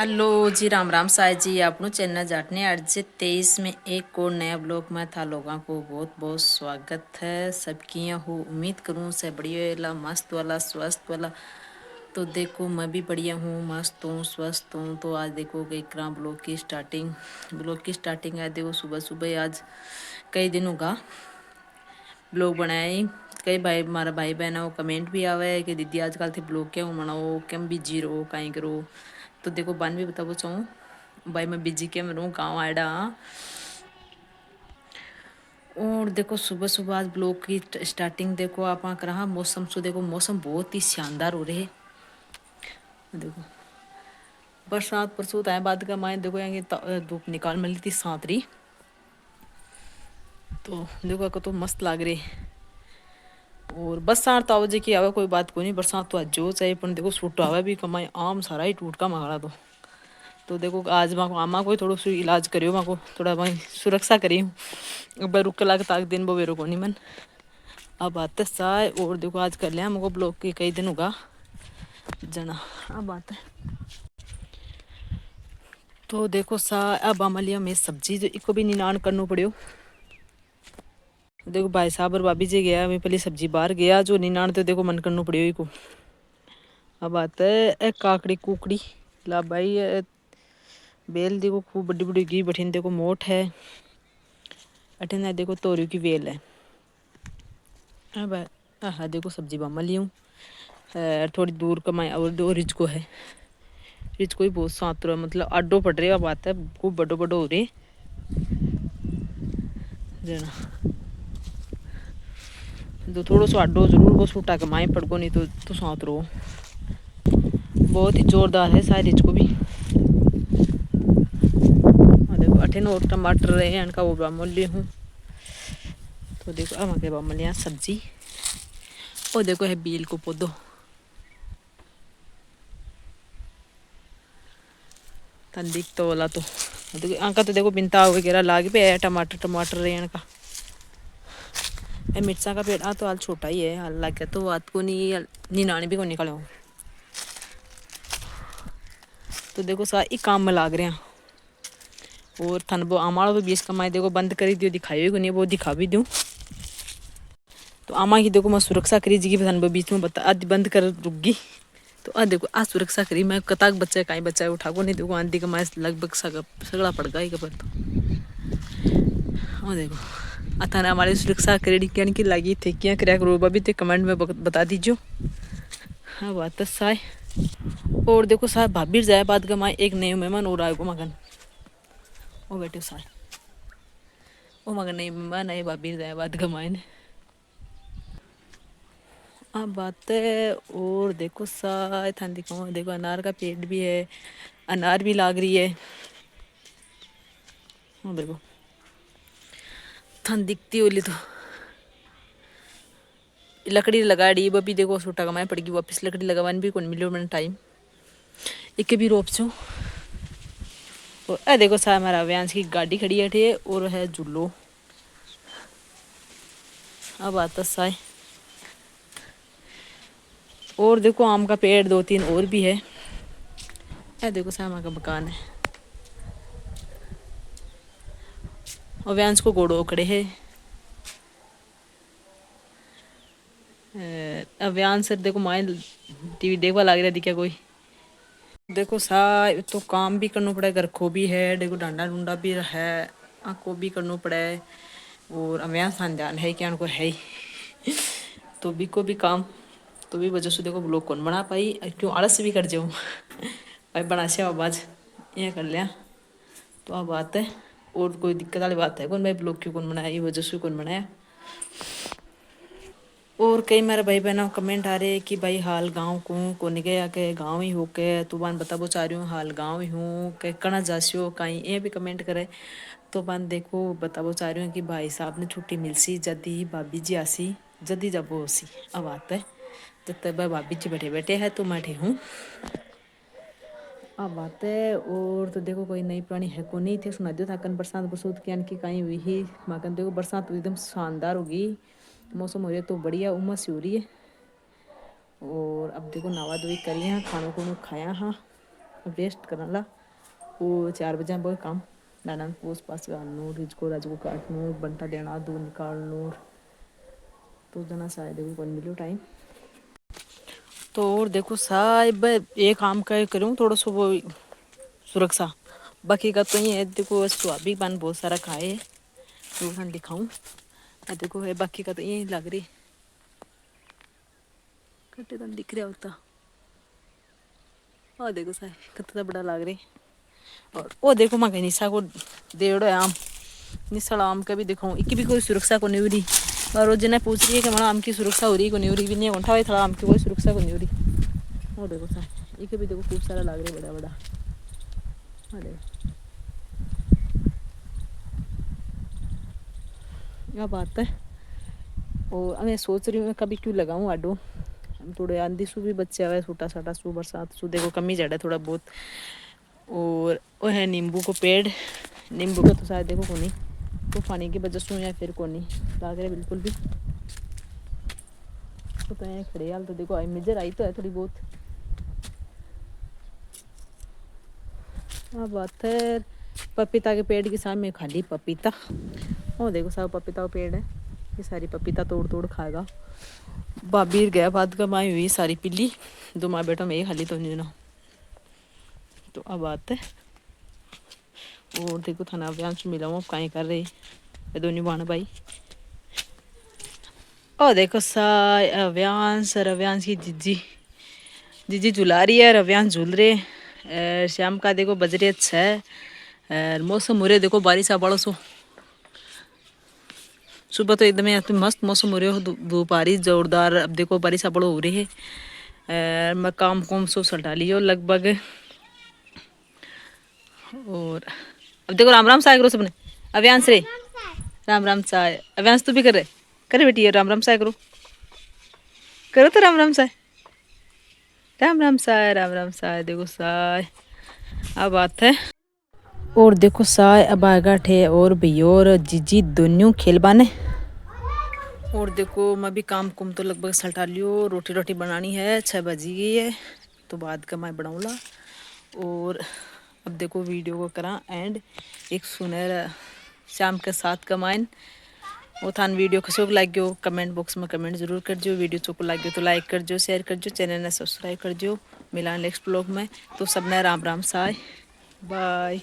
Hello जी, राम राम साई जी। आपनो channel जाटने आज 23 में एक और नया ब्लॉग में था लोगों को बहुत बहुत स्वागत है सबकी। हो उम्मीद करूँ से बढ़िया वाला मस्त वाला स्वस्थ वाला। तो देखो मैं भी बढ़िया हूँ, मस्त हूँ, स्वस्थ हूँ। तो आज देखो कि इकरा ब्लॉग की स्टार्टिंग है। देखो सुबह सुबह आज कई दिनों का ब्लॉग बनाए। कई भाई हमारा भाई बहन वो कमेंट भी आवे है कि दीदी आजकल थे ब्लॉग क्यों बनाओ, क्यों बिजी रहो, कहीं करो। तो देखो बन भी बताओ चाहूँ भाई मैं बिजी क्या रहूँ, गाँव आएडा। और देखो सुबह सुबह आज ब्लॉग की स्टार्टिंग देखो आप रहा मौसम से। देखो मौसम बहुत ही शानदार हो रहे है। देखो बरसात परसों आए बाद का माए देखो यहाँ धूप निकाल मिली थी सांतरी। तो देखो को तो मस्त लाग रही। और बरसात तो आवे की आवे कोई बात को नहीं, बरसात तो आज जो चाहिए पर देखो सूट आवे भी कमाई आम सारा ही टूट का मंगड़ा। तो देखो आज माँ को आमा को थोड़ा सो इलाज करियो, माँ को थोड़ा मैं सुरक्षा करी हूँ। अब रुक लाग ताक दिन वो बेरो को नहीं मन अब आते साय। और देखो आज कर लिया हमको ब्लॉक के कई दिन होगा जना। अब आते तो देखो सा अब लिया मैं सब्जी जो इको भी निनान करना पड़ियो। देखो भाई साहब और भाभी जी गया, मैं पहले सब्जी बाहर गया जो निनान तो देखो मन करना पड़ियो इको। अब आते है काकड़ी कुकड़ी ला भाई बेल देखो खूब बड़ी बड़ी गी बठीन देखो मोट है। अठिन देखो तोरियों की बेल है। अब हाँ देखो सब्जी बामा ली हूँ। थोड़ी दूर कमाई और दो रिच को है। रिच को ही बहुत सात रहा मतलब आडो पड़ रहा बात है, खूब बड़ो बड़ो हो रहे जना। तो थोड़ा सा आडो जरूर वो सूटा कमाई पड़गो नहीं तो सात रो बहुत ही जोरदार है सारे रिच को भी। देखो अठिन और टमाटर रहे हैं इनका वो बामा ली हूँ। तो देखो अब आगे बामा लिया सब्जी। और देखो है बील को पौधो दिख तो वाला। तो आका तो देखो बिनता वगैरह लाग पे है। टमाटर रहे इनका मिर्चा का पेड़ तो हाल छोटा ही है, हाल लग गया तो बात को नहीं निनाने भी को निकले हो। तो देखो सा एक काम में लाग रहे हैं। और थन वो आमाड़ा तो 20 कमाई देखो बंद करी दियो, दिखाई को नहीं वो दिखा भी दूँ। तो आमा की देखो मैं सुरक्षा करी जी थन वो बीच में बता आदि बंद कर रुक गई। तो आ देखो आ सुरक्षा करी मैं कताक बच्चा कहीं बच्चा उठा को नहीं देखो आंधी कमाई लगभग सगड़ा पड़ गया पर। तो हाँ देखो अथाने हमारी सुरक्षा क्रेडिट क्या की लगी थे क्या क्या करो भी थे कमेंट में बता दीजिए। हाँ बात तो साय। और देखो साहब भाभी जाए बाद गमाए एक नए मेहमान और आएगो मगन ओ बेटे साय ओ मगन नई मेहमान नए भाभी जाए बाद गमाए ने अब बात है। और देखो साय थान दिखाऊँ देखो अनार का पेड़ भी है, अनार भी लाग रही है। हाँ देखो थान दिखती होली तो लकड़ी लगा दी वो भी देखो सूटा कमाए पड़ेगी वापस लकड़ी लगावान भी कौन मिलो मैंने टाइम एक भी रोप छो। और देखो सा हमारा व्यांश की गाड़ी खड़ी है और है झूलो। अब आता साय। और देखो आम का पेड़ 2-3 और भी है। देखो सामा का मकान है और व्यांश को घोड़ो खड़े है। अब व्यांश सर देखो माए टीवी देखवा लग रहा दिखा कोई। देखो सा तो काम भी करना पड़े, घर को भी है देखो डांडा डूंडा भी है को भी करना पड़े। और व्यांश ध्यान है क्या उनको है ही तो भी को भी काम तो भी वजह से देखो ब्लॉग कौन बना पाई क्यों आलस भी कर जाऊँ भाई बना से आवाज ये कर लिया। तो अब बात है और कोई दिक्कत वाली बात है कौन भाई ब्लॉग क्यों कौन बनाया ये वजह से कौन बनाया। और कई मेरे भाई बहनों कमेंट आ रहे हैं कि भाई हाल गाँव को कौन गया के गाँव ही हो के तो बान बताबो चाह रही हूँ हाल गाँव ही हूँ के कणा जासियो कहीं ये भी कमेंट करे। तो बान देखो बताबो चाह रही हूँ कि भाई साहब ने छुट्टी मिलसी जदी भाभी जी आसी जदी जब वो सी अब आता है जब तक भाभी जी बैठे बैठे है तो मैं हूँ अब बात है। और तो देखो कोई नई पुरानी है को नहीं थे सुना दो थाकन बरसात बरसूत की की कहीं हुई ही माकन देखो बरसात तो एकदम शानदार होगी। मौसम हो रहा है तो बढ़िया उमस हो रही है। और अब देखो नवा धोई करी हाँ खाना खुणो खाया हाँ। अब रेस्ट करना ला। वो 4 बजे बहुत काम नाना पोस पास गालू रिजको राजको काटनू बंटा देना दूध निकालनू तो जना शायद देखो कौन मिलो टाइम। तो और देखो साहब ये काम का करूँ थोड़ा सा वो सुरक्षा बाकी का तो ये है देखो स्वाभी पान बहुत सारा खाए है तो हम दिखाऊं देखो है बाकी का तो ये लग रही कट्टे तो दिख रहा होता और देखो साहब कितना बड़ा लग रही और वो देखो मैं कहीं निशा को देड़ो है आम निशा आम का भी दिखाऊं इसकी भी कोई सुरक्षा को नहीं हो रही और रोज ने पूछ रही है कि हमारा आम की सुरक्षा हो रही को नहीं हो रही भी नहीं उठा हुआ थोड़ा आम की कोई सुरक्षा को नहीं हो रही। वो देखो साहब ये भी देखो खूब सारा लग रहा है बड़ा बड़ा अरे क्या बात है। और मैं सोच रही हूँ कभी क्यों लगाऊं आडो हम थोड़े आंधी सू भी बच्चे आवे छोटा साटा सू बरसात सू देखो कमी जड़ा थोड़ा बहुत। और वो है नींबू को पेड़ नींबू का तो शायद देखो को नहीं तो पानी की वजह से या फिर को नहीं लाग रहे बिल्कुल भी तो यहाँ खड़े हाल तो देखो आई मेजर आई तो है थोड़ी बहुत। हाँ बात है पपीता के पेड़ के सामने खाली पपीता वो देखो सब पपीता का पेड़ है ये सारी पपीता तोड़ तोड़ खाएगा। बाबीर गया बाद का माई हुई सारी पिल्ली दो माँ बेटा में ये खाली तो नहीं ना तो अब बात है। और देखो थाना अभियान से मिला हूँ कहीं कर रही ये दोनों बाण भाई और देखो साय अव्यांश और अव्यांश की जीजी जीजी झुला रही है अव्यांश झूल रहे शाम का देखो बज रहे 6 मौसम हो रहे देखो बारिश आ बड़ो सो सुबह तो एकदम मस्त मौसम हो रहे हो धूप आ रही जोरदार अब देखो बारिश आ बड़ो हो रही है मैं काम कुम सो सल्टा लियो लगभग। और अब देखो राम राम साय करो सबने अव्यांश रे राम राम साय अव्यांश तू भी कर रहे करे बेटी राम राम साय करो करो तो राम राम साय राम राम साय राम राम साय देखो साय अब बात है। और देखो साय अब आएगा ठे और भैया और जीजी दोनों खेल बाने। और देखो मैं भी काम कुम तो लगभग सल्टा लियो रोटी रोटी बनानी है 6 बजी गई है तो बाद का मैं बनाऊँगा। और अब देखो वीडियो को करा एंड एक सुनहरा शाम के 7 का माइन वो थान वीडियो कसो लाग गयो कमेंट बॉक्स में कमेंट जरूर कर जो वीडियो चोको लाग गयो तो लाइक कर जो शेयर कर जो चैनल ने सब्सक्राइब कर जो मिला नेक्स्ट ब्लॉग में तो सबने राम राम साय बाय।